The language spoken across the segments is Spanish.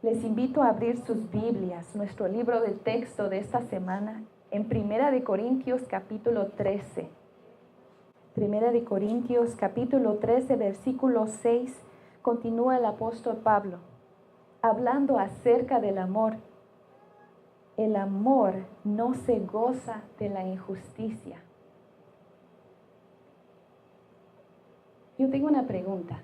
Les invito a abrir sus Biblias, nuestro libro de texto de esta semana, en Primera de Corintios capítulo 13. Primera de Corintios capítulo 13, versículo 6, continúa el apóstol Pablo, hablando acerca del amor. El amor no se goza de la injusticia. Yo tengo una pregunta.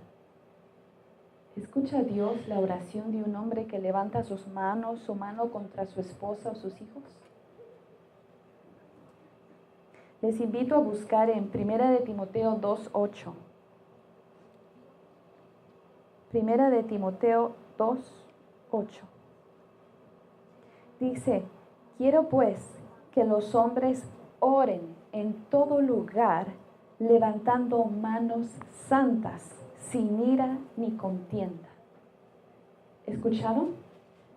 ¿Escucha Dios la oración de un hombre que levanta su mano contra su esposa o sus hijos? Les invito a buscar en 1 de Timoteo 2:8. 1 de Timoteo 2:8. Dice, quiero pues que los hombres oren en todo lugar, levantando manos santas, sin ira ni contienda. ¿Escucharon?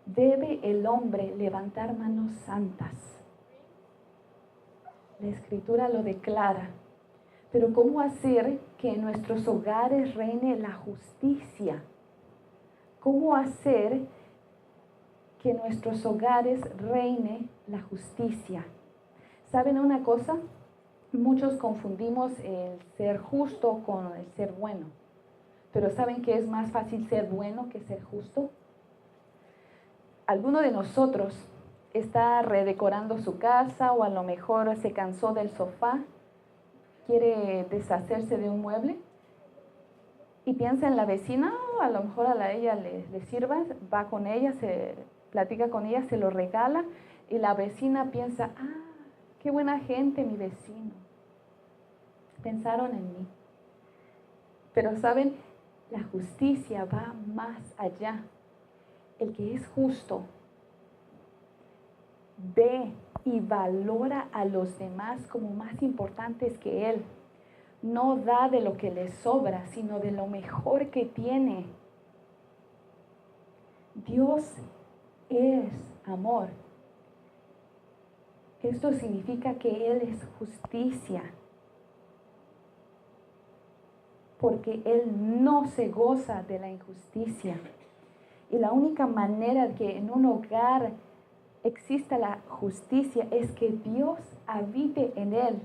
Debe el hombre levantar manos santas. La Escritura lo declara. Pero ¿cómo hacer que en nuestros hogares reine la justicia? ¿Cómo hacer que en nuestros hogares reine la justicia? ¿Saben una cosa? Muchos confundimos el ser justo con el ser bueno. Pero ¿saben que es más fácil ser bueno que ser justo? Alguno de nosotros está redecorando su casa o a lo mejor se cansó del sofá, quiere deshacerse de un mueble y piensa en la vecina, a lo mejor a ella le sirva, va con ella, se platica con ella, se lo regala y la vecina piensa, qué buena gente mi vecino, pensaron en mí. Pero ¿saben? La justicia va más allá. El que es justo ve y valora a los demás como más importantes que él. No da de lo que le sobra, sino de lo mejor que tiene. Dios es amor. Esto significa que Él es justicia. Porque Él no se goza de la injusticia. Y la única manera que en un hogar exista la justicia es que Dios habite en él.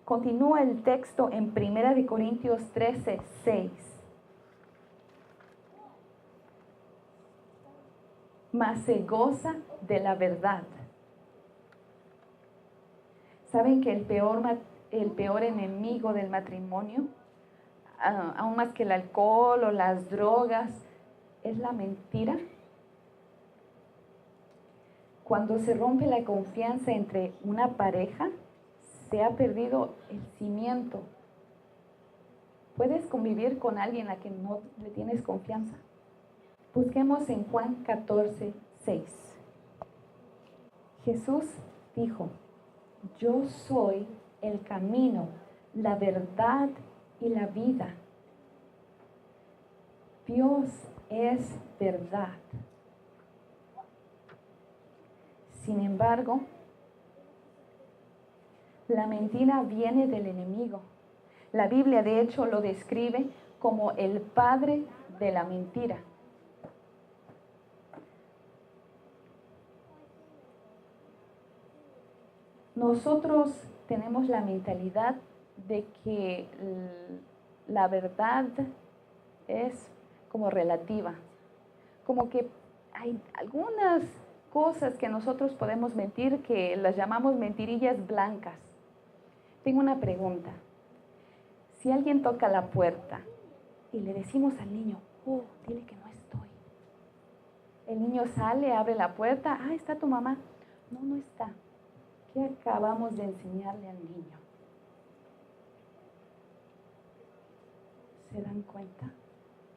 Continúa el texto en 1 de Corintios 13, 6. Mas se goza de la verdad. ¿Saben que el peor enemigo del matrimonio, aún más que el alcohol o las drogas, es la mentira? Cuando se rompe la confianza entre una pareja, se ha perdido el cimiento. ¿Puedes convivir con alguien a quien no le tienes confianza? Busquemos en Juan 14, 6. Jesús dijo, yo soy el camino, la verdad y la vida. Dios es verdad. Sin embargo, la mentira viene del enemigo. La Biblia, de hecho, lo describe como el padre de la mentira. Nosotros tenemos la mentalidad de que la verdad es como relativa. Como que hay algunas cosas que nosotros podemos mentir que las llamamos mentirillas blancas. Tengo una pregunta. Si alguien toca la puerta y le decimos al niño, dile que no estoy. El niño sale, abre la puerta, está tu mamá. No, no está. ¿Qué acabamos de enseñarle al niño? ¿Se dan cuenta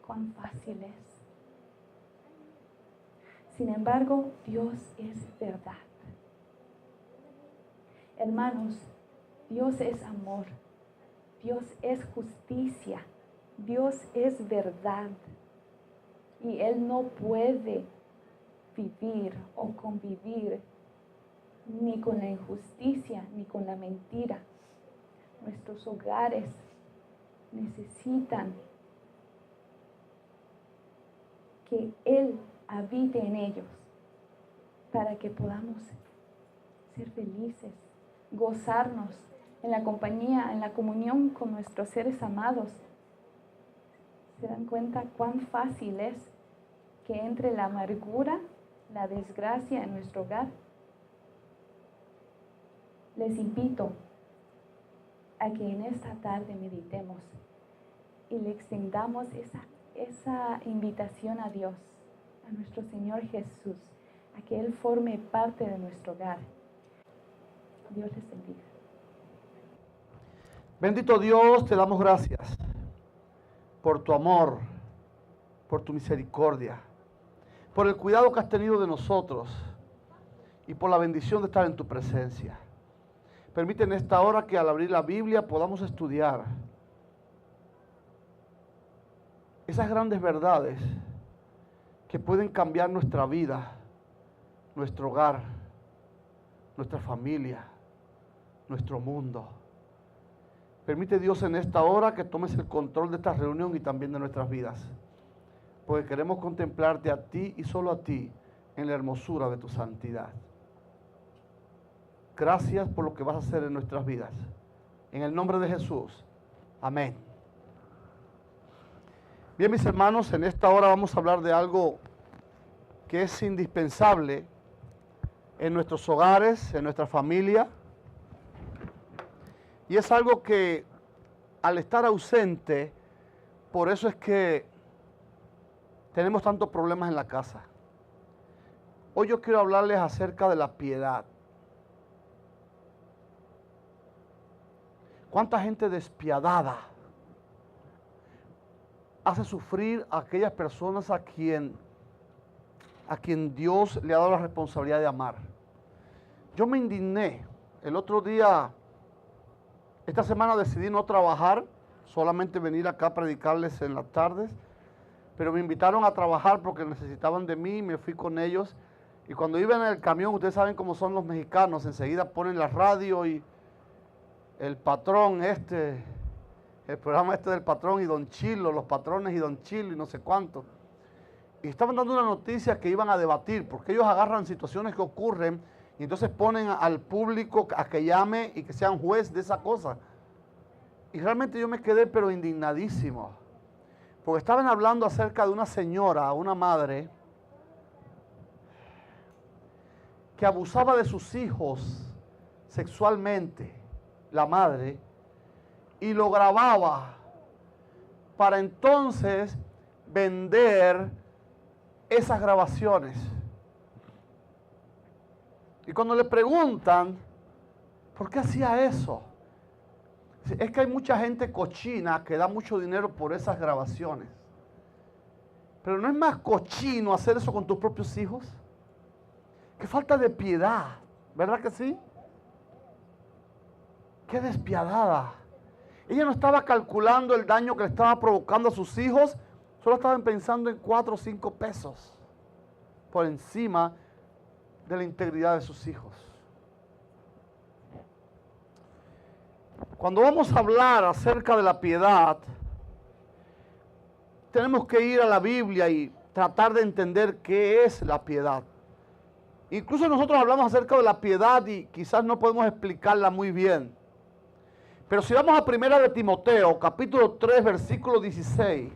cuán fácil es? Sin embargo, Dios es verdad. Hermanos, Dios es amor. Dios es justicia. Dios es verdad. Y Él no puede vivir o convivir ni con la injusticia ni con la mentira. Nuestros hogares necesitan que Él habite en ellos, para que podamos ser felices, gozarnos en la compañía, en la comunión con nuestros seres amados. ¿Se dan cuenta cuán fácil es que entre la amargura, la desgracia en nuestro hogar? Les invito a que en esta tarde meditemos y le extendamos esa invitación a Dios, a nuestro Señor Jesús, a que Él forme parte de nuestro hogar. Dios les bendiga. Bendito Dios, te damos gracias por tu amor, por tu misericordia, por el cuidado que has tenido de nosotros y por la bendición de estar en tu presencia. Permite en esta hora que al abrir la Biblia podamos estudiar esas grandes verdades que pueden cambiar nuestra vida, nuestro hogar, nuestra familia, nuestro mundo. Permite, Dios, en esta hora que tomes el control de esta reunión y también de nuestras vidas, porque queremos contemplarte a ti y solo a ti en la hermosura de tu santidad. Gracias por lo que vas a hacer en nuestras vidas. En el nombre de Jesús. Amén. Bien, mis hermanos, en esta hora vamos a hablar de algo que es indispensable en nuestros hogares, en nuestra familia. Y es algo que al estar ausente, por eso es que tenemos tantos problemas en la casa. Hoy yo quiero hablarles acerca de la piedad. ¿Cuánta gente despiadada hace sufrir a aquellas personas a quien Dios le ha dado la responsabilidad de amar? Yo me indigné. El otro día, esta semana decidí no trabajar, solamente venir acá a predicarles en las tardes, pero me invitaron a trabajar porque necesitaban de mí, me fui con ellos. Y cuando iba en el camión, ustedes saben cómo son los mexicanos, enseguida ponen la radio y el patrón el programa del patrón y Don Chilo, los patrones y Don Chilo y no sé cuánto. Y estaban dando una noticia que iban a debatir, porque ellos agarran situaciones que ocurren y entonces ponen al público a que llame y que sean juez de esa cosa. Y realmente yo me quedé pero indignadísimo, porque estaban hablando acerca de una señora, una madre, que abusaba de sus hijos sexualmente, la madre, y lo grababa para entonces vender esas grabaciones. Y cuando le preguntan, ¿por qué hacía eso? Es que hay mucha gente cochina que da mucho dinero por esas grabaciones. Pero ¿no es más cochino hacer eso con tus propios hijos? Qué falta de piedad, ¿verdad que sí? Qué despiadada. Ella no estaba calculando el daño que le estaba provocando a sus hijos, solo estaban pensando en 4 o 5 pesos por encima de la integridad de sus hijos. Cuando vamos a hablar acerca de la piedad, tenemos que ir a la Biblia y tratar de entender qué es la piedad. Incluso nosotros hablamos acerca de la piedad y quizás no podemos explicarla muy bien. Pero si vamos a 1 de Timoteo, capítulo 3, versículo 16,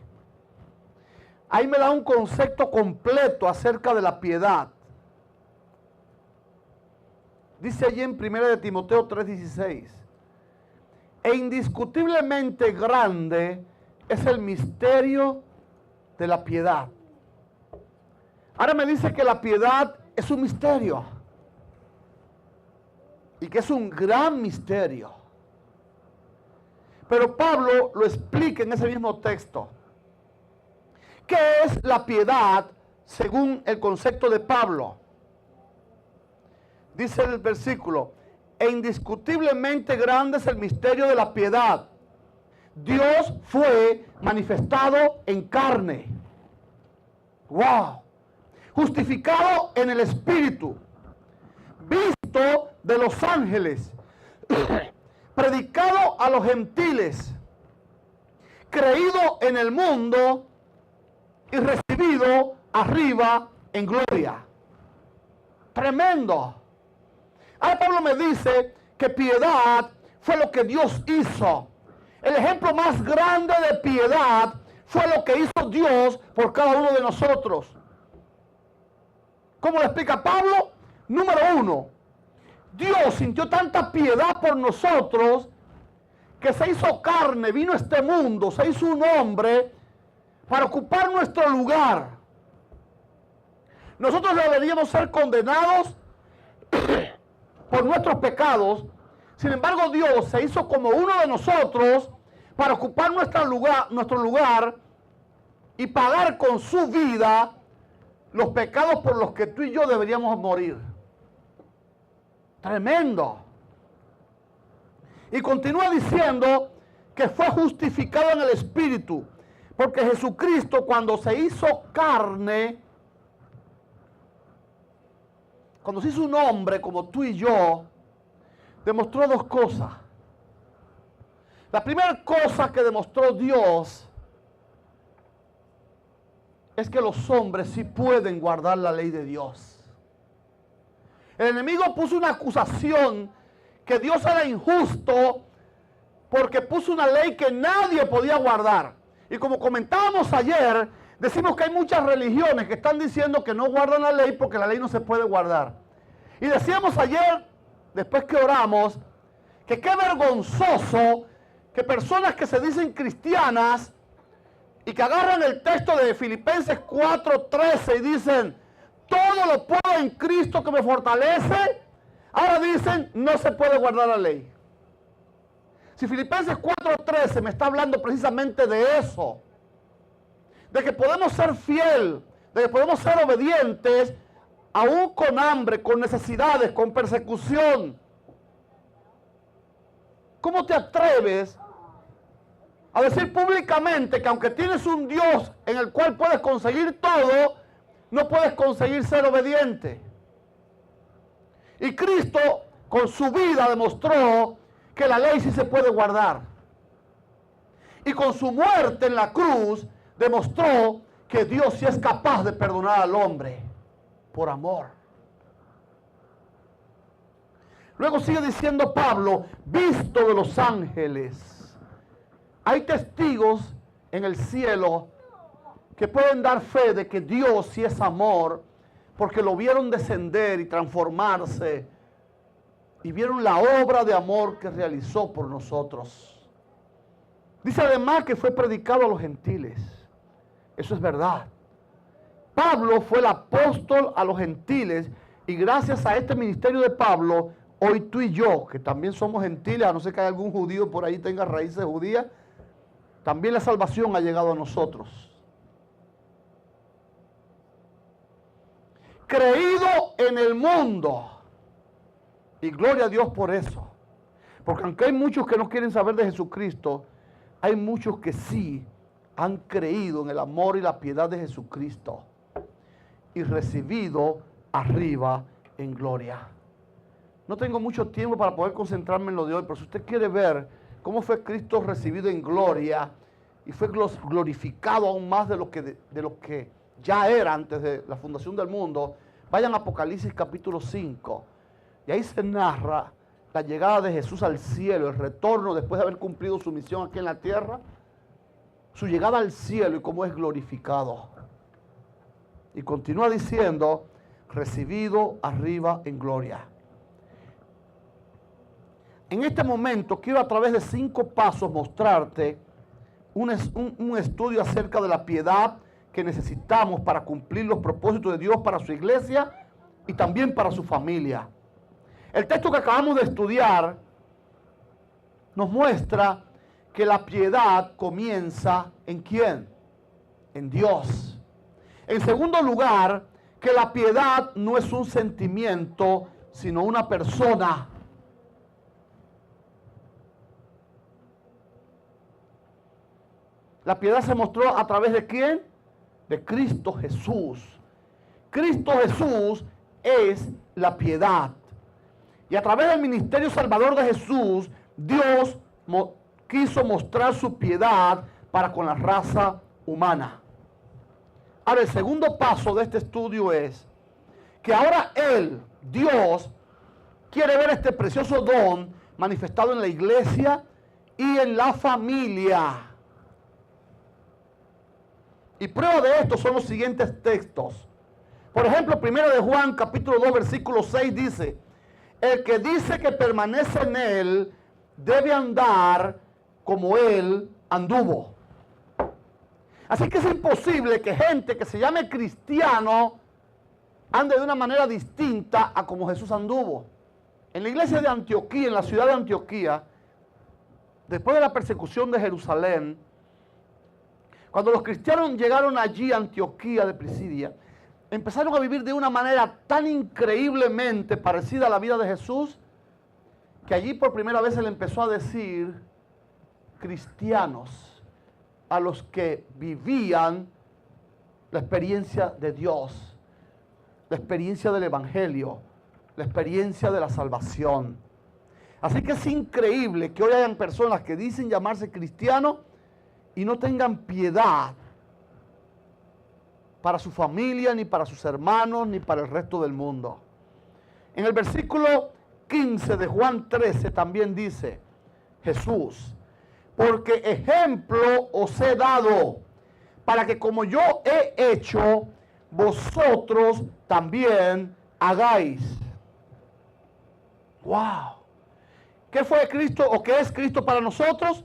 ahí me da un concepto completo acerca de la piedad. Dice allí en 1 de Timoteo 3, 16, e indiscutiblemente grande es el misterio de la piedad. Ahora me dice que la piedad es un misterio y que es un gran misterio. Pero Pablo lo explica en ese mismo texto. ¿Qué es la piedad según el concepto de Pablo? Dice el versículo, e indiscutiblemente grande es el misterio de la piedad. Dios fue manifestado en carne. ¡Wow! Justificado en el Espíritu, visto de los ángeles, predicado a los gentiles, creído en el mundo y recibido arriba en gloria. Tremendo. Ahora Pablo me dice que piedad fue lo que Dios hizo. El ejemplo más grande de piedad fue lo que hizo Dios por cada uno de nosotros. ¿Cómo lo explica Pablo? Número uno, Dios sintió tanta piedad por nosotros que se hizo carne, vino a este mundo, se hizo un hombre para ocupar nuestro lugar. Nosotros deberíamos ser condenados por nuestros pecados. Sin embargo, Dios se hizo como uno de nosotros para ocupar nuestro lugar y pagar con su vida los pecados por los que tú y yo deberíamos morir. Tremendo. Y continúa diciendo que fue justificado en el Espíritu, porque Jesucristo, cuando se hizo carne, cuando se hizo un hombre como tú y yo, demostró dos cosas. La primera cosa que demostró Dios es que los hombres sí pueden guardar la ley de Dios. El enemigo puso una acusación que Dios era injusto porque puso una ley que nadie podía guardar. Y como comentábamos ayer, decimos que hay muchas religiones que están diciendo que no guardan la ley porque la ley no se puede guardar. Y decíamos ayer, después que oramos, que qué vergonzoso que personas que se dicen cristianas y que agarran el texto de Filipenses 4:13 y dicen, todo lo puedo en Cristo que me fortalece, ahora dicen, no se puede guardar la ley. Si Filipenses 4:13 me está hablando precisamente de eso, de que podemos ser fiel, de que podemos ser obedientes, aún con hambre, con necesidades, con persecución. ¿Cómo te atreves a decir públicamente que aunque tienes un Dios en el cual puedes conseguir todo, no puedes conseguir ser obediente? Y Cristo con su vida demostró que la ley sí se puede guardar. Y con su muerte en la cruz demostró que Dios sí es capaz de perdonar al hombre por amor. Luego sigue diciendo Pablo, visto de los ángeles. Hay testigos en el cielo que pueden dar fe de que Dios sí es amor, porque lo vieron descender y transformarse y vieron la obra de amor que realizó por nosotros. Dice además que fue predicado a los gentiles. Eso es verdad. Pablo fue el apóstol a los gentiles y gracias a este ministerio de Pablo, hoy tú y yo, que también somos gentiles, a no ser que haya algún judío por ahí tenga raíces judías, también la salvación ha llegado a nosotros. Creído en el mundo. Y gloria a Dios por eso. Porque aunque hay muchos que no quieren saber de Jesucristo, hay muchos que sí han creído en el amor y la piedad de Jesucristo y recibido arriba en gloria. No tengo mucho tiempo para poder concentrarme en lo de hoy, pero si usted quiere ver cómo fue Cristo recibido en gloria y fue glorificado aún más de lo que ya era antes de la fundación del mundo, vayan a Apocalipsis capítulo 5. Y ahí se narra la llegada de Jesús al cielo, el retorno después de haber cumplido su misión aquí en la tierra, su llegada al cielo y cómo es glorificado. Y continúa diciendo, recibido arriba en gloria. En este momento quiero a través de 5 pasos mostrarte un estudio acerca de la piedad que necesitamos para cumplir los propósitos de Dios para su iglesia y también para su familia. El texto que acabamos de estudiar nos muestra que la piedad comienza ¿en quién? En Dios. En segundo lugar, que la piedad no es un sentimiento, sino una persona. La piedad se mostró a través de ¿quién? De Cristo Jesús. Cristo Jesús es la piedad. Y a través del ministerio salvador de Jesús, Dios quiso mostrar su piedad para con la raza humana. Ahora, el segundo paso de este estudio es que ahora Él, Dios, quiere ver este precioso don manifestado en la iglesia y en la familia. Y prueba de esto son los siguientes textos. Por ejemplo, 1 de Juan, capítulo 2, versículo 6 dice: el que dice que permanece en Él debe andar como Él anduvo. Así que es imposible que gente que se llame cristiano ande de una manera distinta a como Jesús anduvo. En la iglesia de Antioquía, en la ciudad de Antioquía, después de la persecución de Jerusalén, cuando los cristianos llegaron allí a Antioquía de Pisidia, empezaron a vivir de una manera tan increíblemente parecida a la vida de Jesús, que allí por primera vez se le empezó a decir cristianos a los que vivían la experiencia de Dios, la experiencia del Evangelio, la experiencia de la salvación. Así que es increíble que hoy hayan personas que dicen llamarse cristianos y no tengan piedad para su familia, ni para sus hermanos, ni para el resto del mundo. En el versículo 15 de Juan 13 también dice Jesús: porque ejemplo os he dado, para que como yo he hecho, vosotros también hagáis. ¡Wow! ¿Qué fue Cristo o qué es Cristo para nosotros?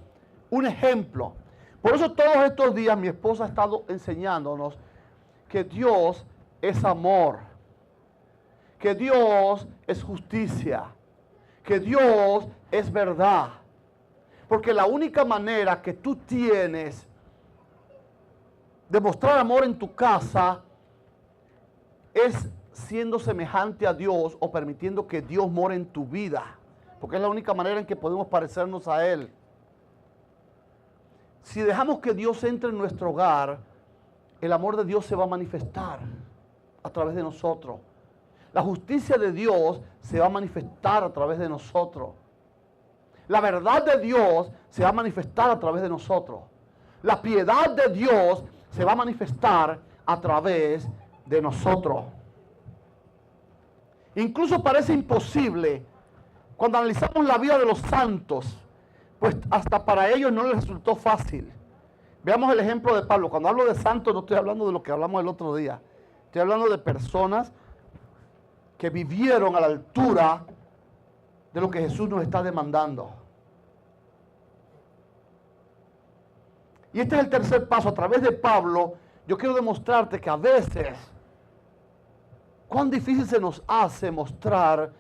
Un ejemplo. Por eso todos estos días mi esposa ha estado enseñándonos que Dios es amor, que Dios es justicia, que Dios es verdad. Porque la única manera que tú tienes de mostrar amor en tu casa es siendo semejante a Dios o permitiendo que Dios more en tu vida. Porque es la única manera en que podemos parecernos a Él. Si dejamos que Dios entre en nuestro hogar, el amor de Dios se va a manifestar a través de nosotros. La justicia de Dios se va a manifestar a través de nosotros. La verdad de Dios se va a manifestar a través de nosotros. La piedad de Dios se va a manifestar a través de nosotros. Incluso parece imposible cuando analizamos la vida de los santos, pues hasta para ellos no les resultó fácil. Veamos el ejemplo de Pablo. Cuando hablo de santos no estoy hablando de lo que hablamos el otro día. Estoy hablando de personas que vivieron a la altura de lo que Jesús nos está demandando. Y este es el tercer paso. A través de Pablo, yo quiero demostrarte que a veces, cuán difícil se nos hace mostrar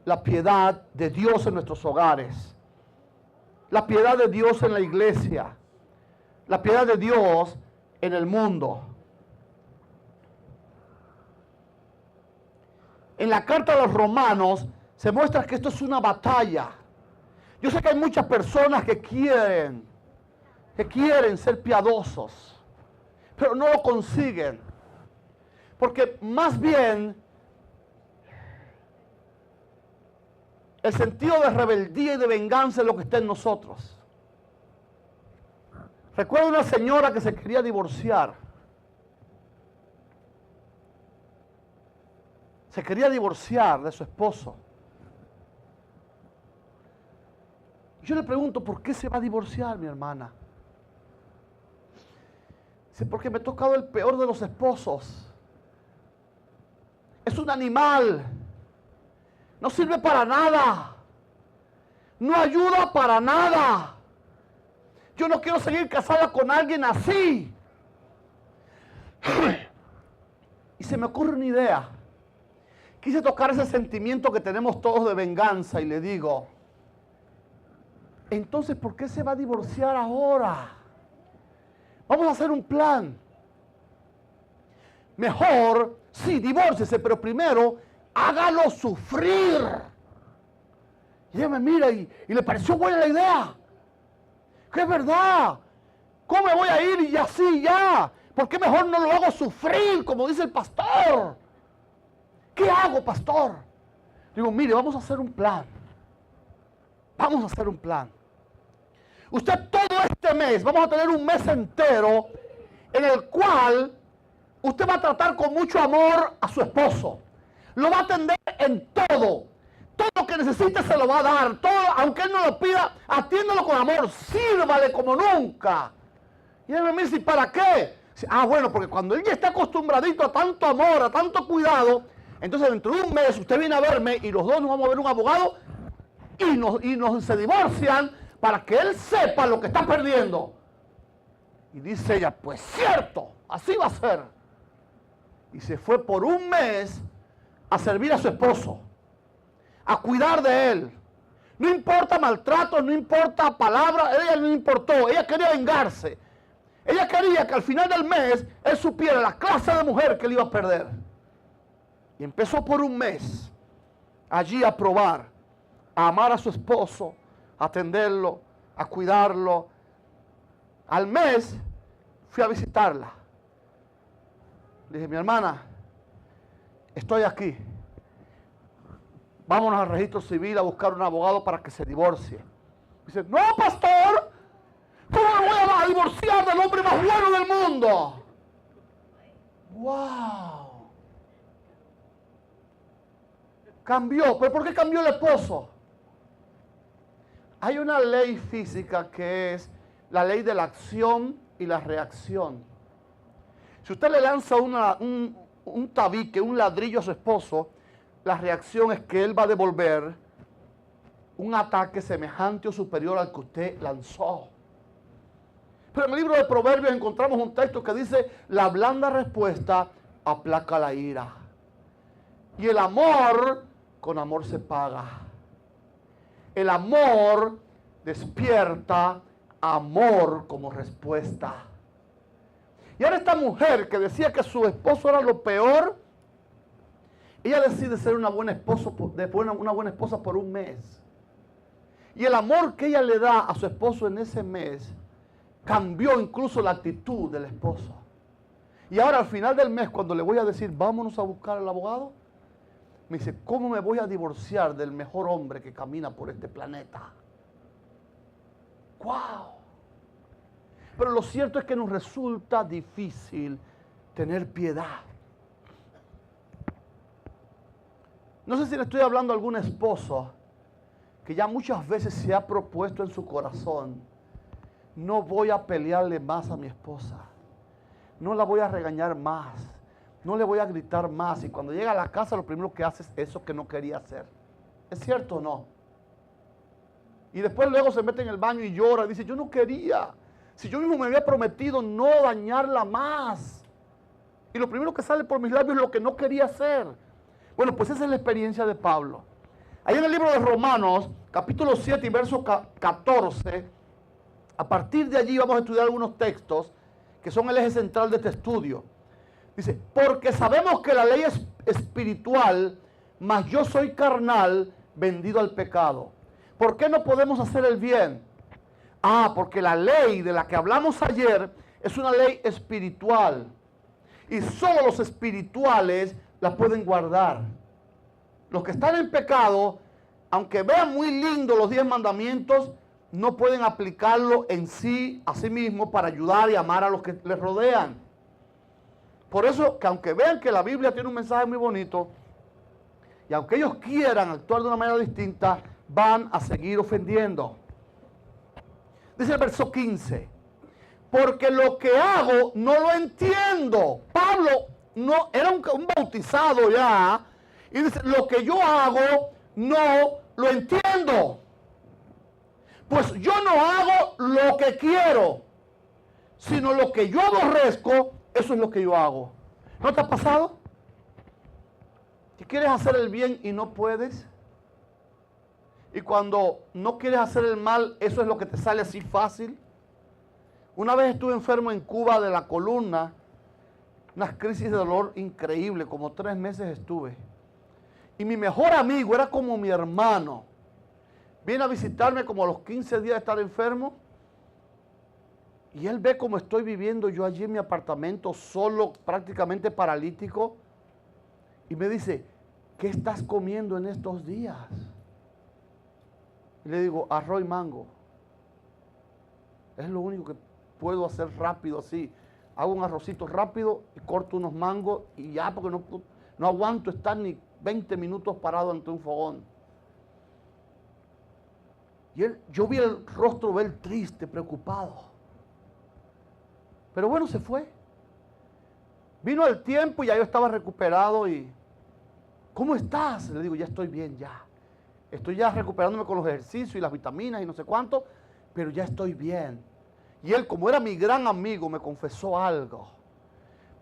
la piedad de Dios en nuestros hogares, la piedad de Dios en la iglesia, la piedad de Dios en el mundo. En la carta a los Romanos se muestra que esto es una batalla. Yo sé que hay muchas personas que quieren ser piadosos, pero no lo consiguen. Porque más bien el sentido de rebeldía y de venganza es lo que está en nosotros. Recuerdo una señora que se quería divorciar. Se quería divorciar de su esposo. Yo le pregunto, ¿por qué se va a divorciar, mi hermana? Dice, porque me ha tocado el peor de los esposos. Es un animal. No sirve para nada. No ayuda para nada. Yo no quiero seguir casada con alguien así. Y se me ocurre una idea. Quise tocar ese sentimiento que tenemos todos de venganza y le digo, entonces, ¿por qué se va a divorciar ahora? Vamos a hacer un plan. Mejor, sí, divórciese, pero primero, hágalo sufrir. Y ella me mira y le pareció buena la idea. Que es verdad. ¿Cómo me voy a ir y así ya? ¿Por qué mejor no lo hago sufrir, como dice el pastor? ¿Qué hago, pastor? Digo, mire, vamos a hacer un plan. Vamos a hacer un plan. Usted todo este mes, vamos a tener un mes entero en el cual Usted va a tratar con mucho amor a su esposo. Lo va a atender en todo. Todo lo que necesite se lo va a dar. Todo, aunque él no lo pida, atiéndalo con amor. Sírvale como nunca. Y él me dice, ¿para qué? Bueno, porque cuando él ya está acostumbradito a tanto amor, a tanto cuidado, entonces dentro de un mes usted viene a verme y los dos nos vamos a ver un abogado y nos se divorcian para que él sepa lo que está perdiendo. Y dice ella, pues cierto, así va a ser. Y se fue por un mes a servir a su esposo, a cuidar de él. No importa maltrato, no importa palabras, a ella no le importó, ella quería vengarse. Ella quería que al final del mes él supiera la clase de mujer que él iba a perder. Y empezó por un mes allí a probar, a amar a su esposo, a atenderlo, a cuidarlo. Al mes fui a visitarla. Le dije, mi hermana, estoy aquí. Vámonos al registro civil a buscar un abogado para que se divorcie. Dice, no, pastor, ¿cómo me voy a divorciar del hombre más bueno del mundo? ¡Wow! Cambió. ¿Pero por qué cambió el esposo? Hay una ley física que es la ley de la acción y la reacción. Si usted le lanza un tabique, un ladrillo a su esposo, la reacción es que él va a devolver un ataque semejante o superior al que usted lanzó. Pero en el libro de Proverbios encontramos un texto que dice, la blanda respuesta aplaca la ira. Y el amor, con amor se paga. El amor despierta amor como respuesta. Y ahora esta mujer que decía que su esposo era lo peor, ella decide ser una buena esposa por un mes. Y el amor que ella le da a su esposo en ese mes cambió incluso la actitud del esposo. Y ahora al final del mes, cuando le voy a decir, vámonos a buscar al abogado, me dice, ¿cómo me voy a divorciar del mejor hombre que camina por este planeta? ¡Wow! Pero lo cierto es que nos resulta difícil tener piedad. No sé si le estoy hablando a algún esposo que ya muchas veces se ha propuesto en su corazón, no voy a pelearle más a mi esposa, no la voy a regañar más, no le voy a gritar más, y cuando llega a la casa lo primero que hace es eso que no quería hacer. ¿Es cierto o no? Y después luego se mete en el baño y llora y dice, yo no quería, si yo mismo me había prometido no dañarla más. Y lo primero que sale por mis labios es lo que no quería hacer. Bueno, pues esa es la experiencia de Pablo. Ahí en el libro de Romanos, capítulo 7 y verso 14, a partir de allí vamos a estudiar algunos textos que son el eje central de este estudio. Dice, porque sabemos que la ley es espiritual, mas yo soy carnal, vendido al pecado. ¿Por qué no podemos hacer el bien? Porque la ley de la que hablamos ayer es una ley espiritual. Y solo los espirituales la pueden guardar. Los que están en pecado, aunque vean muy lindos los 10 mandamientos, no pueden aplicarlo en sí, a sí mismos, para ayudar y amar a los que les rodean. Por eso, que aunque vean que la Biblia tiene un mensaje muy bonito, y aunque ellos quieran actuar de una manera distinta, van a seguir ofendiendo. Dice el verso 15, porque lo que hago no lo entiendo. Pablo no era un bautizado ya, y dice, lo que yo hago no lo entiendo. Pues yo no hago lo que quiero, sino lo que yo aborrezco, eso es lo que yo hago. ¿No te ha pasado? ¿Que quieres hacer el bien y no puedes? Y cuando no quieres hacer el mal, eso es lo que te sale así fácil. Una vez estuve enfermo en Cuba de la columna, unas crisis de dolor increíble, como 3 meses estuve. Y mi mejor amigo era como mi hermano. Viene a visitarme como a los 15 días de estar enfermo. Y él ve cómo estoy viviendo yo allí en mi apartamento, solo, prácticamente paralítico. Y me dice, ¿qué estás comiendo en estos días? Y le digo, arroz y mango. Es lo único que puedo hacer rápido así. hago un arrocito rápido y corto unos mangos y ya, porque no aguanto estar ni 20 minutos parado ante un fogón. Y yo vi el rostro de él triste, preocupado. Pero bueno, se fue. Vino el tiempo y ya yo estaba recuperado y... ¿Cómo estás? Le digo, ya estoy bien, ya. Estoy ya recuperándome con los ejercicios y las vitaminas y no sé cuánto, pero ya estoy bien. Y él, como era mi gran amigo, me confesó algo.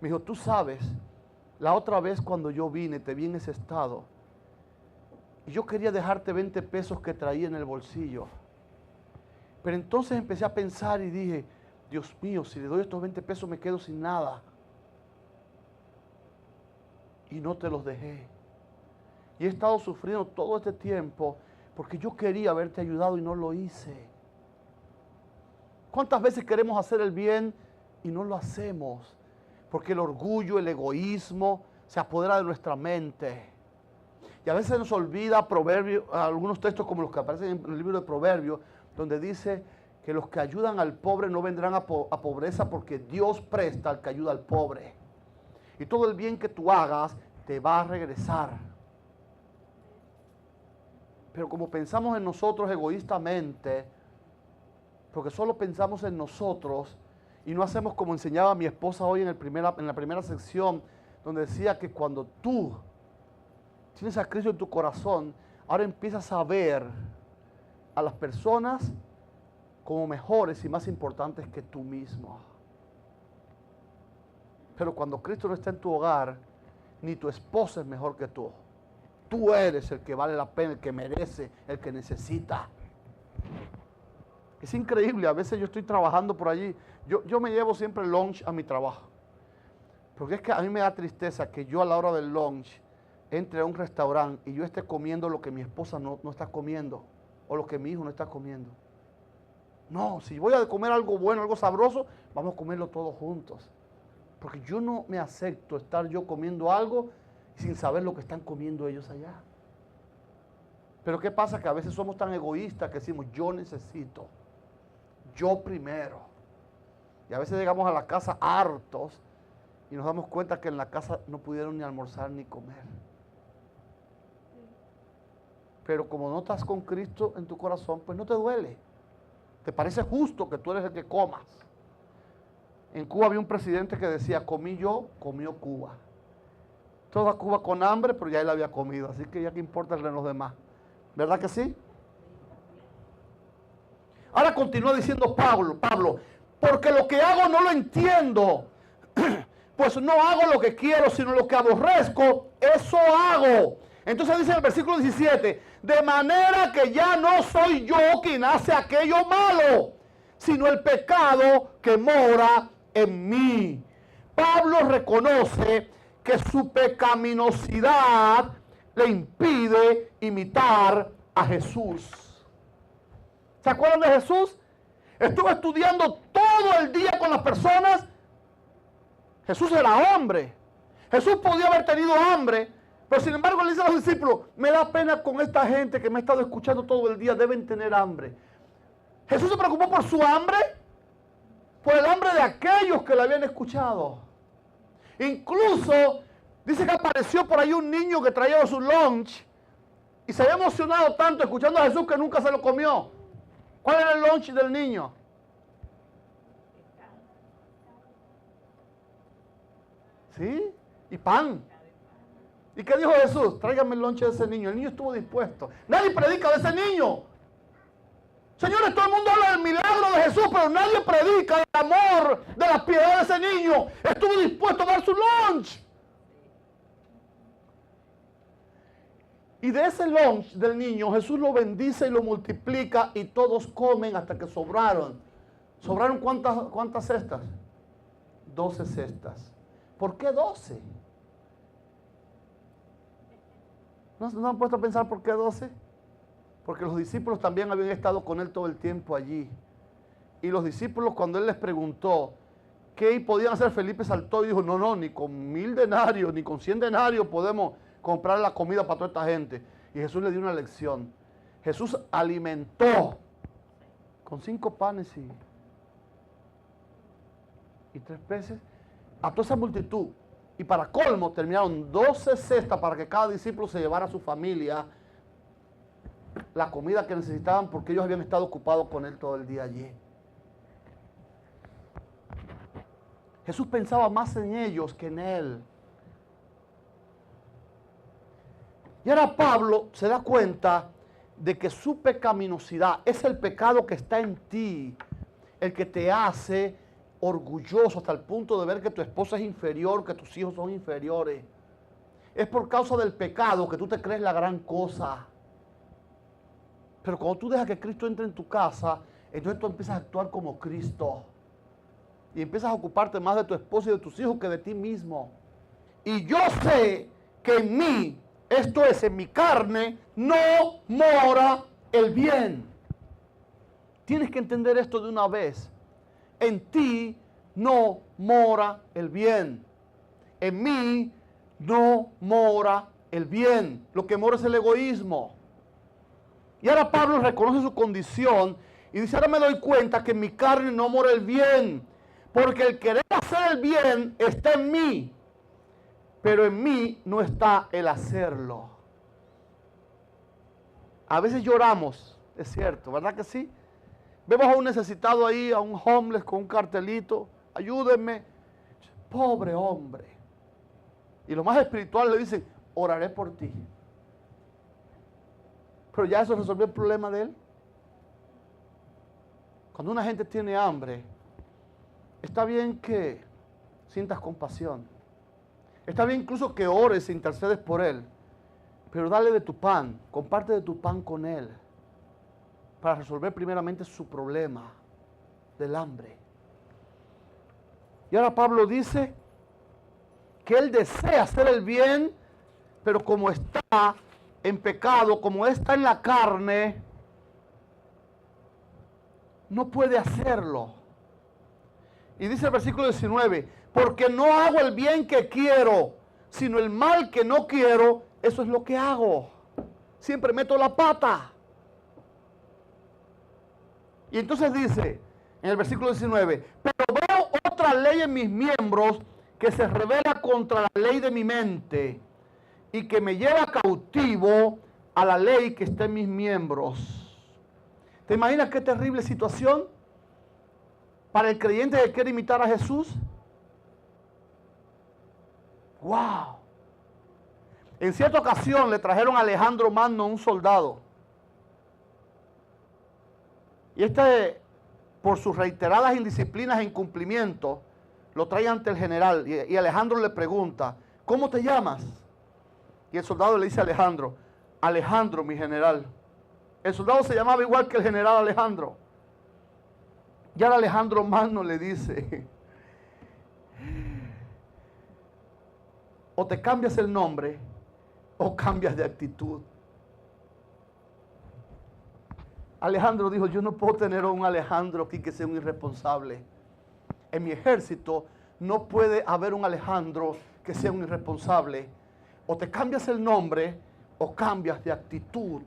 Me dijo, tú sabes, la otra vez cuando yo vine, te vi en ese estado, y yo quería dejarte 20 pesos que traía en el bolsillo. Pero entonces empecé a pensar y dije, Dios mío, si le doy estos 20 pesos me quedo sin nada. Y no te los dejé. Y he estado sufriendo todo este tiempo porque yo quería haberte ayudado y no lo hice. ¿Cuántas veces queremos hacer el bien y no lo hacemos? Porque el orgullo, el egoísmo se apodera de nuestra mente. Y a veces nos olvida Proverbios, algunos textos como los que aparecen en el libro de Proverbios, donde dice que los que ayudan al pobre no vendrán a pobreza porque Dios presta al que ayuda al pobre. Y todo el bien que tú hagas te va a regresar. Pero como pensamos en nosotros egoístamente, porque solo pensamos en nosotros y no hacemos como enseñaba mi esposa hoy en la primera sección, donde decía que cuando tú tienes a Cristo en tu corazón, ahora empiezas a ver a las personas como mejores y más importantes que tú mismo. Pero cuando Cristo no está en tu hogar, ni tu esposa es mejor que tú. Tú eres el que vale la pena, el que merece, el que necesita. Es increíble, a veces yo estoy trabajando por allí. Yo me llevo siempre lunch a mi trabajo. Porque es que a mí me da tristeza que yo a la hora del lunch entre a un restaurante y yo esté comiendo lo que mi esposa no está comiendo. O lo que mi hijo no está comiendo. No, si voy a comer algo bueno, algo sabroso, vamos a comerlo todos juntos. Porque yo no me acepto estar yo comiendo algo sin saber lo que están comiendo ellos allá. Pero ¿qué pasa? Que a veces somos tan egoístas que decimos, yo necesito, yo primero. Y a veces llegamos a la casa hartos y nos damos cuenta que en la casa no pudieron ni almorzar ni comer. Pero como no estás con Cristo en tu corazón, pues no te duele. Te parece justo que tú eres el que comas. En Cuba había un presidente que decía, comí yo, comió Cuba. Toda Cuba con hambre, pero ya él había comido. Así que ya que importa el de los demás. ¿Verdad que sí? Ahora continúa diciendo Pablo, porque lo que hago no lo entiendo. Pues no hago lo que quiero, sino lo que aborrezco, eso hago. Entonces dice en el versículo 17, de manera que ya no soy yo quien hace aquello malo, sino el pecado que mora en mí. Pablo reconoce que su pecaminosidad le impide imitar a Jesús. ¿Se acuerdan de Jesús? Estuvo estudiando todo el día con las personas. Jesús era hombre. Jesús podía haber tenido hambre, pero sin embargo le dice a los discípulos, me da pena con esta gente que me ha estado escuchando todo el día, deben tener hambre. Jesús se preocupó por su hambre, por el hambre de aquellos que le habían escuchado. Incluso dice que apareció por ahí un niño que traía su lunch y se había emocionado tanto escuchando a Jesús que nunca se lo comió. ¿Cuál era el lunch del niño? ¿Sí? Y pan. ¿Y qué dijo Jesús? Tráigame el lunch de ese niño. El niño estuvo dispuesto. Nadie predica de ese niño. Señores, todo el mundo habla del milagro de Jesús, pero nadie predica del amor, de la piedad de ese niño. Estuvo dispuesto a dar su lunch. Y de ese lunch del niño, Jesús lo bendice y lo multiplica y todos comen hasta que sobraron. ¿Sobraron cuántas cestas? 12 cestas. ¿Por qué 12? ¿No han puesto a pensar por qué 12? Porque los discípulos también habían estado con él todo el tiempo allí. Y los discípulos, cuando él les preguntó qué podían hacer, Felipe saltó y dijo, no, ni con 1000 denarios, ni con 100 denarios podemos comprar la comida para toda esta gente. Y Jesús le dio una lección. Jesús alimentó con 5 panes y 3 peces a toda esa multitud. Y para colmo terminaron 12 cestas para que cada discípulo se llevara a su familia la comida que necesitaban, porque ellos habían estado ocupados con él todo el día allí. Jesús pensaba más en ellos que en él. Y ahora Pablo se da cuenta de que su pecaminosidad es el pecado que está en ti, el que te hace orgulloso hasta el punto de ver que tu esposa es inferior, que tus hijos son inferiores. Es por causa del pecado que tú te crees la gran cosa. Pero cuando tú dejas que Cristo entre en tu casa, entonces tú empiezas a actuar como Cristo. Y empiezas a ocuparte más de tu esposa y de tus hijos que de ti mismo. Y yo sé que en mí, esto es, en mi carne, no mora el bien. Tienes que entender esto de una vez. En ti no mora el bien. En mí no mora el bien. Lo que mora es el egoísmo. Y ahora Pablo reconoce su condición y dice, ahora me doy cuenta que en mi carne no mora el bien. Porque el querer hacer el bien está en mí. Pero en mí no está el hacerlo. A veces lloramos, es cierto, ¿verdad que sí? Vemos a un necesitado ahí, a un homeless con un cartelito, ayúdenme. Pobre hombre. Y los más espirituales le dicen, oraré por ti. Pero ya eso resolvió el problema de él. Cuando una gente tiene hambre, está bien que sientas compasión. Está bien incluso que ores e intercedes por él. Pero dale de tu pan, comparte de tu pan con él. Para resolver primeramente su problema del hambre. Y ahora Pablo dice que él desea hacer el bien, pero como está en pecado, como está en la carne, no puede hacerlo. Y dice el versículo 19, porque no hago el bien que quiero, sino el mal que no quiero, eso es lo que hago. Siempre meto la pata. Y entonces dice, en el versículo 19, pero veo otra ley en mis miembros que se revela contra la ley de mi mente y que me lleva cautivo a la ley que está en mis miembros. ¿Te imaginas qué terrible situación para el creyente que quiere imitar a Jesús? ¡Wow! En cierta ocasión le trajeron a Alejandro Magno, un soldado. Y por sus reiteradas indisciplinas e incumplimientos, lo trae ante el general. Y Alejandro le pregunta, ¿cómo te llamas? Y el soldado le dice a Alejandro, Alejandro, mi general. El soldado se llamaba igual que el general Alejandro. Y ahora Alejandro Magno le dice, o te cambias el nombre, o cambias de actitud. Alejandro dijo, yo no puedo tener un Alejandro aquí que sea un irresponsable. En mi ejército no puede haber un Alejandro que sea un irresponsable. O te cambias el nombre o cambias de actitud.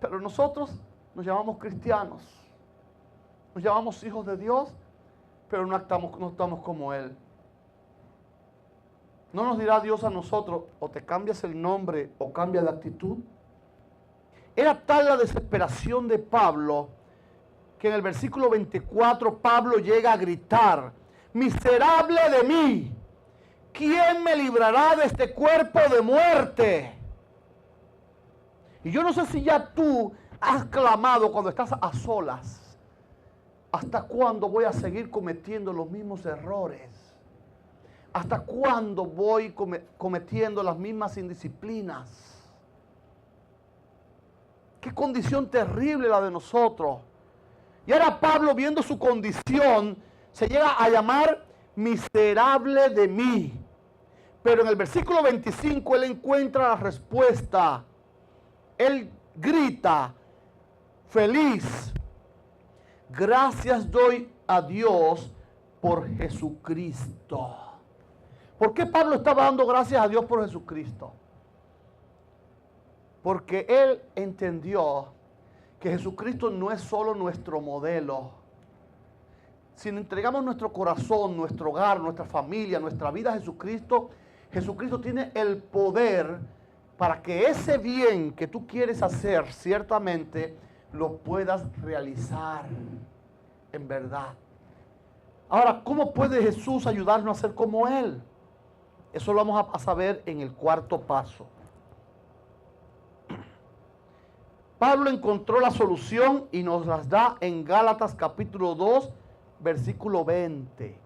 Pero nosotros nos llamamos cristianos. Nos llamamos hijos de Dios, pero no estamos como Él. ¿No nos dirá Dios a nosotros, o te cambias el nombre o cambias de actitud? Era tal la desesperación de Pablo que en el versículo 24 Pablo llega a gritar, miserable de mí, ¿quién me librará de este cuerpo de muerte? Y yo no sé si ya tú has clamado cuando estás a solas, ¿hasta cuándo voy a seguir cometiendo los mismos errores? ¿Hasta cuándo voy cometiendo las mismas indisciplinas? Qué condición terrible la de nosotros. Y ahora Pablo, viendo su condición, se llega a llamar miserable de mí. Pero en el versículo 25 él encuentra la respuesta. Él grita, feliz, gracias doy a Dios por Jesucristo. ¿Por qué Pablo estaba dando gracias a Dios por Jesucristo? Porque él entendió que Jesucristo no es solo nuestro modelo. si entregamos nuestro corazón, nuestro hogar, nuestra familia, nuestra vida a Jesucristo, Jesucristo tiene el poder para que ese bien que tú quieres hacer, ciertamente, lo puedas realizar en verdad. Ahora, ¿cómo puede Jesús ayudarnos a ser como Él? Eso lo vamos a saber en el cuarto paso. Pablo encontró la solución y nos las da en Gálatas capítulo 2, versículo 20.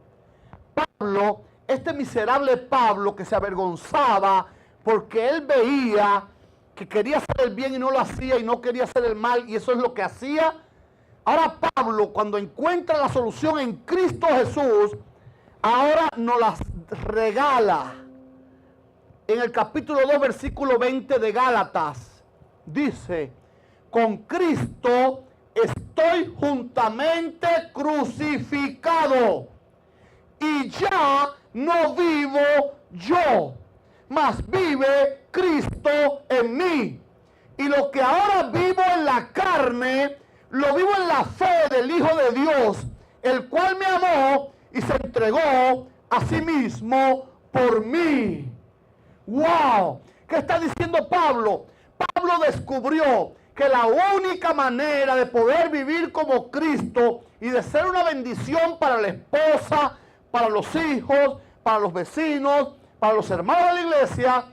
Pablo, este miserable Pablo que se avergonzaba porque él veía que quería hacer el bien y no lo hacía y no quería hacer el mal y eso es lo que hacía. Ahora Pablo, cuando encuentra la solución en Cristo Jesús, ahora nos las regala. En el capítulo 2, versículo 20 de Gálatas, dice: con Cristo estoy juntamente crucificado, y ya no vivo yo, mas vive Cristo en mí. Y lo que ahora vivo en la carne, lo vivo en la fe del Hijo de Dios, el cual me amó y se entregó a sí mismo por mí. ¡Wow! ¿Qué está diciendo Pablo? Pablo descubrió que la única manera de poder vivir como Cristo y de ser una bendición para la esposa, para los hijos, para los vecinos, para los hermanos de la iglesia,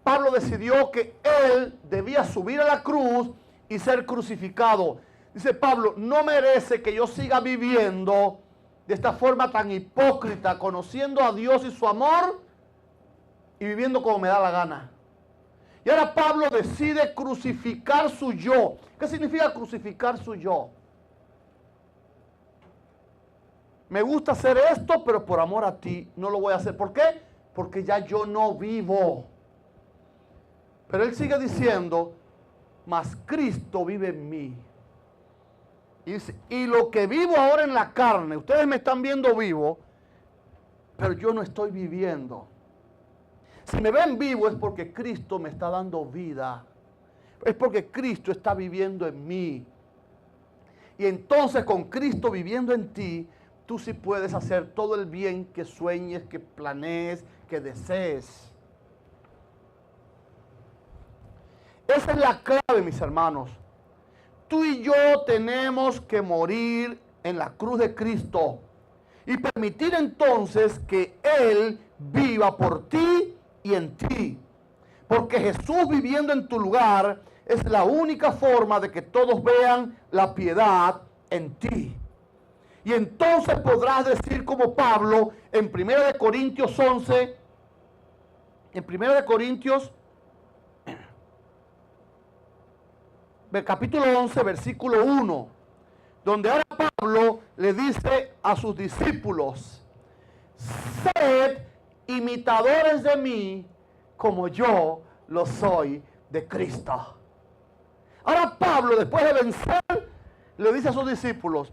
Pablo decidió que él debía subir a la cruz y ser crucificado. Dice Pablo, no merece que yo siga viviendo de esta forma tan hipócrita, conociendo a Dios y su amor y viviendo como me da la gana. Y ahora Pablo decide crucificar su yo. ¿Qué significa crucificar su yo? Me gusta hacer esto, pero por amor a ti no lo voy a hacer. ¿Por qué? Porque ya yo no vivo. Pero él sigue diciendo, mas Cristo vive en mí. Y dice, y lo que vivo ahora en la carne, ustedes me están viendo vivo, pero yo no estoy viviendo. Si me ven vivo es porque Cristo me está dando vida. Es porque Cristo está viviendo en mí. Y entonces con Cristo viviendo en ti, tú sí puedes hacer todo el bien que sueñes, que planees, que desees. Esa es la clave, mis hermanos. Tú y yo tenemos que morir en la cruz de Cristo y permitir entonces que Él viva por ti y en ti. Porque Jesús viviendo en tu lugar es la única forma de que todos vean la piedad en ti. Y entonces podrás decir como Pablo en 1 Corintios 11, en 1 Corintios, capítulo 11, versículo 1, donde ahora Pablo le dice a sus discípulos, sed imitadores de mí como yo lo soy de Cristo. Ahora Pablo, después de vencer, le dice a sus discípulos,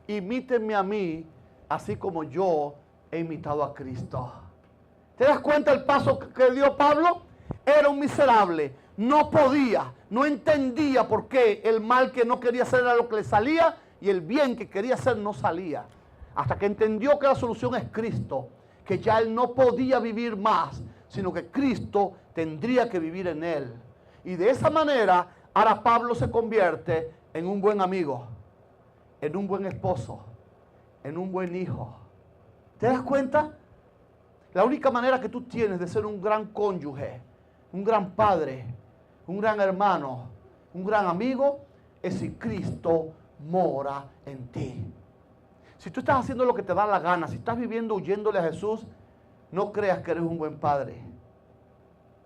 imítenme a mí, así como yo he imitado a Cristo. ¿Te das cuenta el paso que dio Pablo? Era un miserable, no podía, no entendía por qué el mal que no quería hacer era lo que le salía y el bien que quería hacer no salía. Hasta que entendió que la solución es Cristo, que ya él no podía vivir más, sino que Cristo tendría que vivir en él. Y de esa manera, ahora Pablo se convierte en un buen amigo, en un buen esposo, en un buen hijo. ¿Te das cuenta? La única manera que tú tienes de ser un gran cónyuge, un gran padre, un gran hermano, un gran amigo, es si Cristo mora en ti. Si tú estás haciendo lo que te da la gana, si estás viviendo huyéndole a Jesús, no creas que eres un buen padre.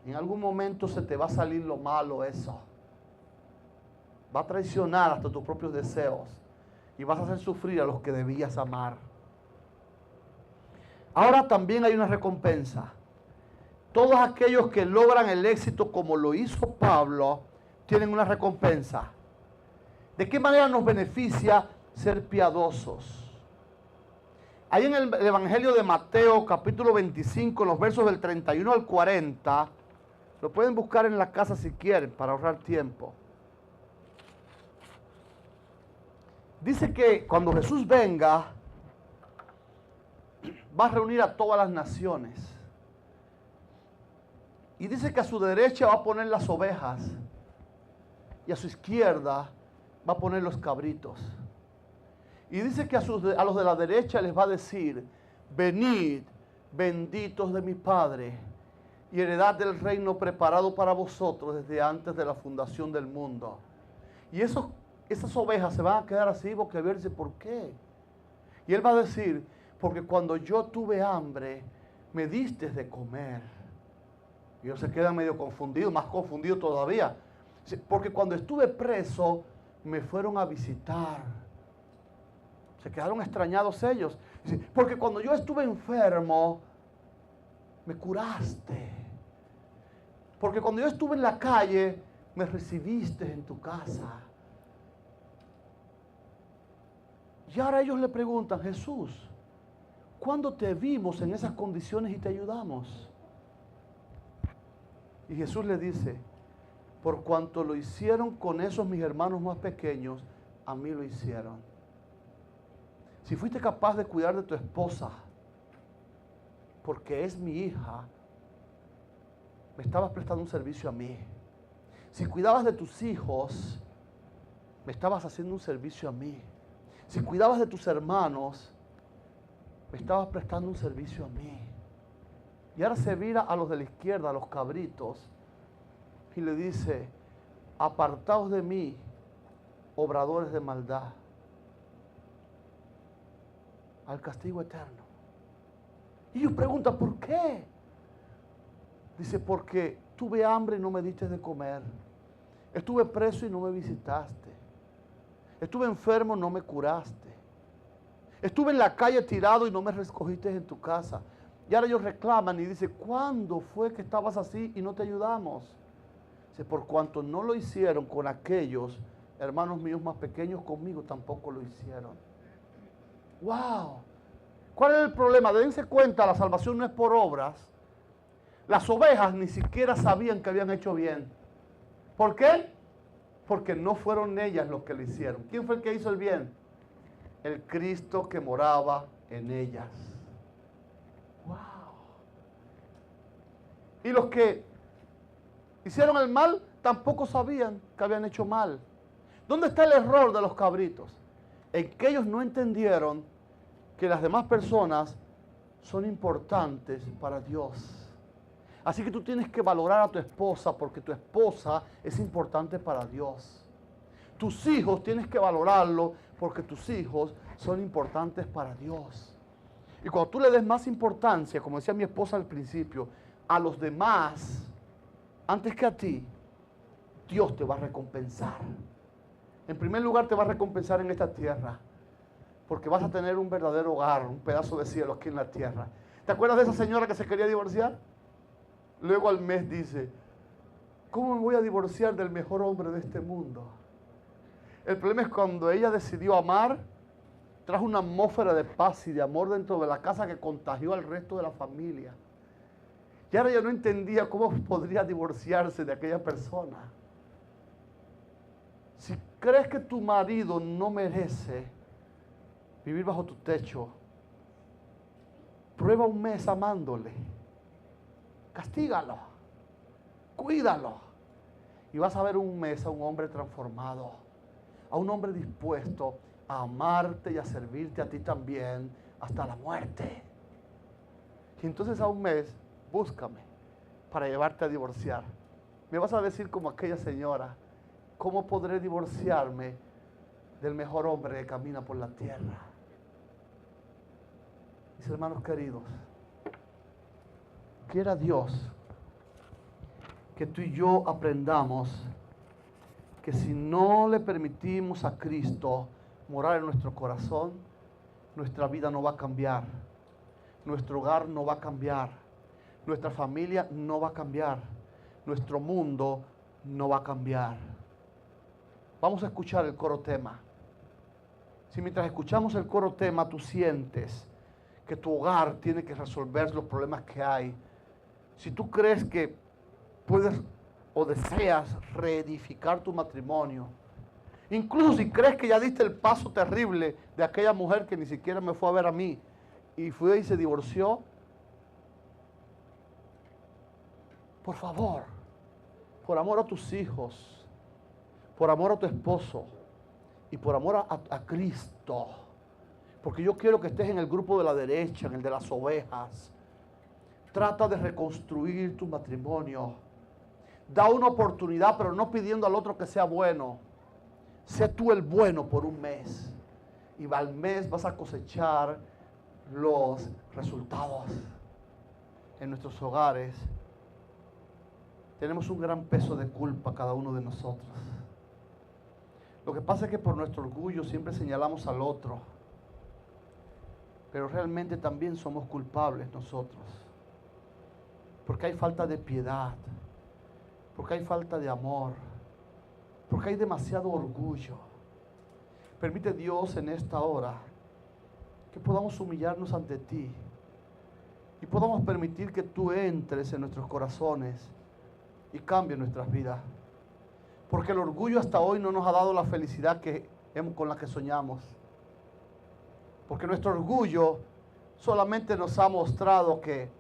En algún momento se te va a salir lo malo eso. Va a traicionar hasta tus propios deseos. Y vas a hacer sufrir a los que debías amar. Ahora también hay una recompensa. Todos aquellos que logran el éxito como lo hizo Pablo, tienen una recompensa. ¿De qué manera nos beneficia ser piadosos? Ahí en el Evangelio de Mateo, capítulo 25, en los versos del 31 al 40, lo pueden buscar en la casa si quieren, para ahorrar tiempo. Dice que cuando Jesús venga, va a reunir a todas las naciones. Y dice que a su derecha va a poner las ovejas y a su izquierda va a poner los cabritos. Y dice que a los de la derecha les va a decir: venid, benditos de mi Padre, y heredad del reino preparado para vosotros desde antes de la fundación del mundo. Y esas ovejas se van a quedar así boquiabiertas. ¿Por qué? Y él va a decir: porque cuando yo tuve hambre, me diste de comer. Y ellos se quedan medio confundidos, más confundidos todavía. Porque cuando estuve preso, me fueron a visitar. Se quedaron extrañados ellos. Porque cuando yo estuve enfermo, me curaste. Porque cuando yo estuve en la calle, me recibiste en tu casa. Y ahora ellos le preguntan: Jesús, ¿cuándo te vimos en esas condiciones y te ayudamos? Y Jesús le dice: por cuanto lo hicieron con esos mis hermanos más pequeños, a mí lo hicieron. Si fuiste capaz de cuidar de tu esposa, porque es mi hija, me estabas prestando un servicio a mí. Si cuidabas de tus hijos, me estabas haciendo un servicio a mí. Si cuidabas de tus hermanos, me estabas prestando un servicio a mí. Y ahora se vira a los de la izquierda, a los cabritos, y le dice: apartaos de mí, obradores de maldad, al castigo eterno. Y ellos preguntan: ¿por qué? Dice: porque tuve hambre y no me diste de comer. Estuve preso y no me visitaste. Estuve enfermo y no me curaste. Estuve en la calle tirado y no me recogiste en tu casa. Y ahora ellos reclaman y dicen: ¿cuándo fue que estabas así y no te ayudamos? Dice: por cuanto no lo hicieron con aquellos hermanos míos más pequeños, conmigo tampoco lo hicieron. ¡Wow! ¿Cuál es el problema? Dense cuenta, la salvación no es por obras. Las ovejas ni siquiera sabían que habían hecho bien. ¿Por qué? Porque no fueron ellas los que lo hicieron. ¿Quién fue el que hizo el bien? El Cristo que moraba en ellas. ¡Wow! Y los que hicieron el mal tampoco sabían que habían hecho mal. ¿Dónde está el error de los cabritos? En que ellos no entendieron que las demás personas son importantes para Dios. Así que tú tienes que valorar a tu esposa, porque tu esposa es importante para Dios. Tus hijos tienes que valorarlo, porque tus hijos son importantes para Dios. Y cuando tú le des más importancia, como decía mi esposa al principio, a los demás, antes que a ti, Dios te va a recompensar. En primer lugar, te va a recompensar en esta tierra, porque vas a tener un verdadero hogar, un pedazo de cielo aquí en la tierra. ¿Te acuerdas de esa señora que se quería divorciar? Luego al mes dice: ¿cómo me voy a divorciar del mejor hombre de este mundo? El problema es cuando ella decidió amar, trajo una atmósfera de paz y de amor dentro de la casa que contagió al resto de la familia. Y ahora ella no entendía cómo podría divorciarse de aquella persona. Si crees que tu marido no merece vivir bajo tu techo, prueba un mes amándole. Castígalo, cuídalo, y vas a ver un mes a un hombre transformado, a un hombre dispuesto a amarte y a servirte a ti también hasta la muerte. Y entonces a un mes, búscame para llevarte a divorciar. Me vas a decir como aquella señora: ¿cómo podré divorciarme del mejor hombre que camina por la tierra? Mis hermanos queridos, quiera Dios que tú y yo aprendamos que si no le permitimos a Cristo morar en nuestro corazón, nuestra vida no va a cambiar, nuestro hogar no va a cambiar, nuestra familia no va a cambiar, nuestro mundo no va a cambiar. Vamos a escuchar el coro tema. Si mientras escuchamos el coro tema tú sientes que tu hogar tiene que resolver los problemas que hay, si tú crees que puedes o deseas reedificar tu matrimonio, Incluso si crees que ya diste el paso terrible de aquella mujer que ni siquiera me fue a ver a mí y fue y se divorció, por favor, por amor a tus hijos, por amor a tu esposo y por amor a Cristo, porque yo quiero que estés en el grupo de la derecha, en el de las ovejas. Trata de reconstruir tu matrimonio. Da una oportunidad, pero no pidiendo al otro que sea bueno. Sé tú el bueno por un mes. Y al mes vas a cosechar los resultados. En nuestros hogares tenemos un gran peso de culpa cada uno de nosotros. Lo que pasa es que por nuestro orgullo siempre señalamos al otro. Pero realmente también somos culpables nosotros. Porque hay falta de piedad. Porque hay falta de amor. Porque hay demasiado orgullo. Permite Dios en esta hora que podamos humillarnos ante ti. Y podamos permitir que tú entres en nuestros corazones y cambies nuestras vidas. Porque el orgullo hasta hoy no nos ha dado la felicidad con la que soñamos. Porque nuestro orgullo solamente nos ha mostrado que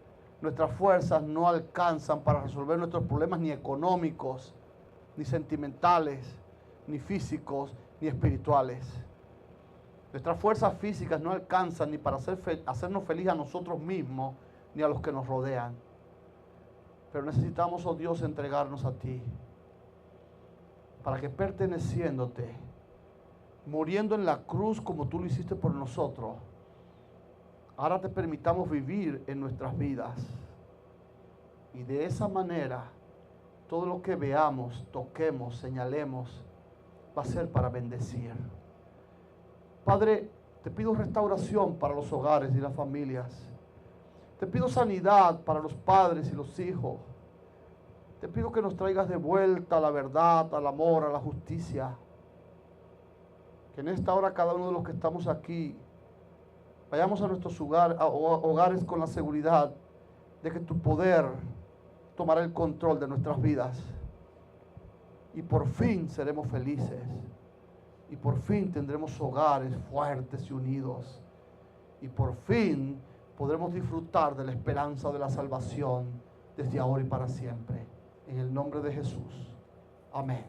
nuestras fuerzas no alcanzan para resolver nuestros problemas ni económicos, ni sentimentales, ni físicos, ni espirituales. Nuestras fuerzas físicas no alcanzan ni para hacernos felices a nosotros mismos, ni a los que nos rodean. Pero necesitamos, oh Dios, entregarnos a ti, para que perteneciéndote, muriendo en la cruz como tú lo hiciste por nosotros, ahora te permitamos vivir en nuestras vidas. Y de esa manera, todo lo que veamos, toquemos, señalemos, va a ser para bendecir. Padre, te pido restauración para los hogares y las familias. Te pido sanidad para los padres y los hijos. Te pido que nos traigas de vuelta a la verdad, al amor, a la justicia. Que en esta hora cada uno de los que estamos aquí vayamos a nuestros hogares con la seguridad de que tu poder tomará el control de nuestras vidas. Y por fin seremos felices. Y por fin tendremos hogares fuertes y unidos. Y por fin podremos disfrutar de la esperanza de la salvación desde ahora y para siempre. En el nombre de Jesús. Amén.